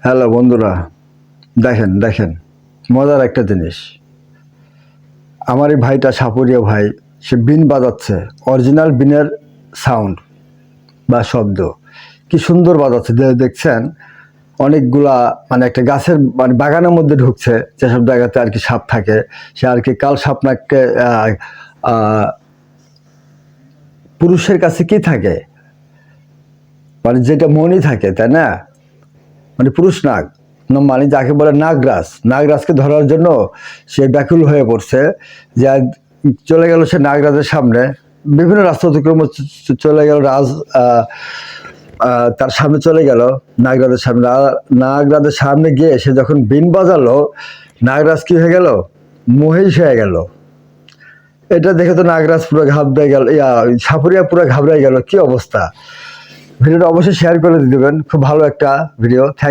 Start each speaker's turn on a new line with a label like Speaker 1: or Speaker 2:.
Speaker 1: Hello বন্ধুরা, দেখেন দেখেন মজার একটা জিনিস। আমার এই ভাইটা সাপুরিয়া ভাই, সে বিন বাজাচ্ছে, অরিজিনাল বিনের সাউন্ড বা শব্দ কি সুন্দর বাজাচ্ছে। দেখছেন অনেকগুলা মানে একটা গাছের মানে বাগানের মধ্যে ঢুকছে, যেসব জায়গাতে আর কি সাপ থাকে, সে আর কি কাল সাপ নাককে পুরুষের কাছে কি থাকে, মানে যেটা মনি থাকে, তাই না? মানে পুরুষ নাগ, মানে যাকে বলে নাগরাজ, নাগরাজকে ধরার জন্য সে ব্যাকুল হয়ে পড়ছে। যে চলে গেল সে নাগরাজের সামনে, বিভিন্ন রাস্তা অতিক্রম চলে গেল, তার সামনে চলে গেল নাগরাজের সামনে। নাগরাজের সামনে গিয়ে সে যখন বিন বাজালো, নাগরাজ কি হয়ে গেল? মহিষ হয়ে গেল। এটা দেখে তো নাগরাজ পুরো ঘাবড়ে গেল, সাপুরিয়া পুরো ঘাবড়ে গেল। কি অবস্থা! ভিডিওটা অবশ্যই শেয়ার করে দিবেন, খুব ভালো একটা ভিডিও। থ্যাংক